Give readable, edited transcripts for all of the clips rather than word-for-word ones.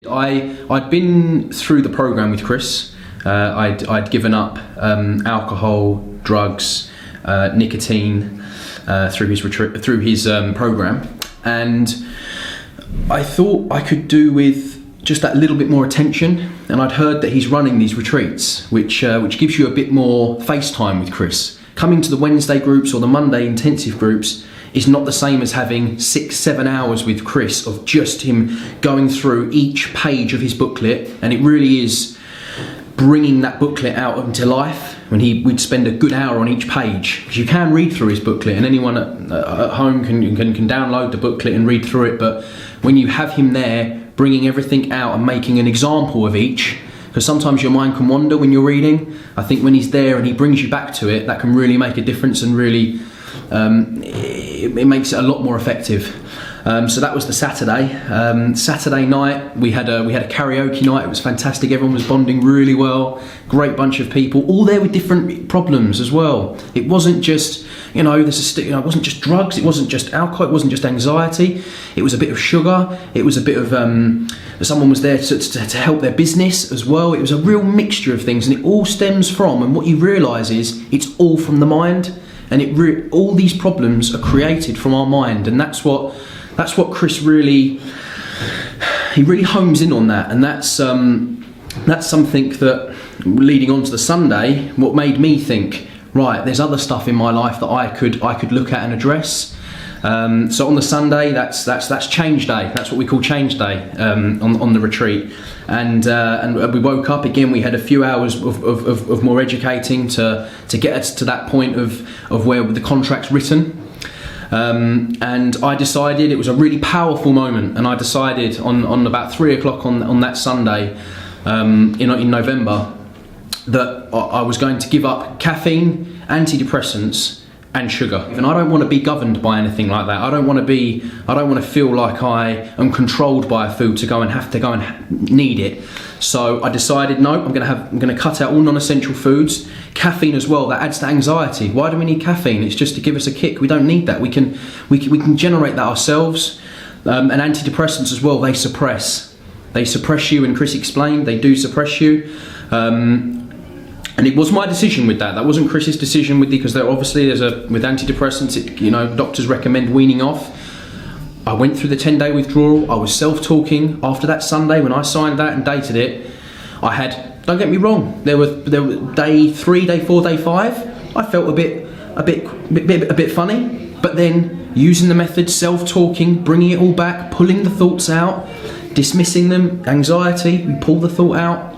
I'd been through the program with Chris. I'd given up alcohol, drugs, nicotine through his program, and I thought I could do with just that little bit more attention. And I'd heard that he's running these retreats, which gives you a bit more face time with Chris. Coming to the Wednesday groups or the Monday intensive groups is not the same as having 6-7 hours with Chris of just him going through each page of his booklet, and it really is bringing that booklet out into life. When we'd spend a good hour on each page, because you can read through his booklet, and anyone at home can download the booklet and read through it. But when you have him there, bringing everything out and making an example of each, because sometimes your mind can wander when you're reading. I think when he's there and he brings you back to it, that can really make a difference, and really it makes it a lot more effective. So that was the Saturday. Saturday night we had a karaoke night. It was fantastic. Everyone was bonding really well. Great bunch of people, all there with different problems as well. It wasn't just it wasn't just drugs. It wasn't just alcohol. It wasn't just anxiety. It was a bit of sugar. It was a bit of someone was there to help their business as well. It was a real mixture of things, and it all stems from. And what you realise is it's all from the mind, and all these problems are created from our mind, and that's what Chris really homes in on that, and that's something that, leading on to the Sunday, what made me think, right, there's other stuff in my life that I could look at and address. So on the Sunday, that's change day. That's what we call change day on the retreat, and we woke up again. We had a few hours of more educating to get us to that point of where the contract's written. And I decided, it was a really powerful moment, and I decided on about 3 o'clock on that Sunday in November that I was going to give up caffeine, antidepressants and sugar. And I don't want to be governed by anything like that. I don't want to feel like I am controlled by a food to have to need it. So I decided, no, I'm going to cut out all non-essential foods. Caffeine as well, that adds to anxiety. Why do we need caffeine? It's just to give us a kick. We don't need that. We can generate that ourselves. And antidepressants as well, they suppress you, and Chris explained they do suppress you. And it was my decision with that. That wasn't Chris's decision because with antidepressants, doctors recommend weaning off. I went through the 10-day withdrawal. I was self-talking after that Sunday when I signed that and dated it. I had, don't get me wrong, there were day 3, day 4, day 5. I felt a bit funny, but then using the method, self-talking, bringing it all back, pulling the thoughts out, dismissing them, anxiety, we pull the thought out,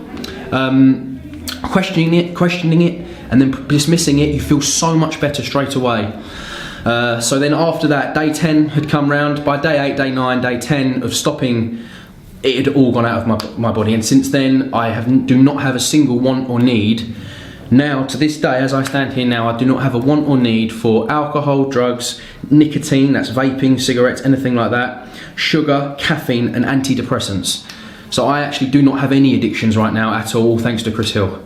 questioning it, and then dismissing it, you feel so much better straight away. So then after that, day 10 had come round. By day 8, day 9, day 10 of stopping, it had all gone out of my body. And since then, do not have a single want or need. Now, to this day, as I stand here now, I do not have a want or need for alcohol, drugs, nicotine, that's vaping, cigarettes, anything like that, sugar, caffeine, and antidepressants. So I actually do not have any addictions right now at all, thanks to Chris Hill.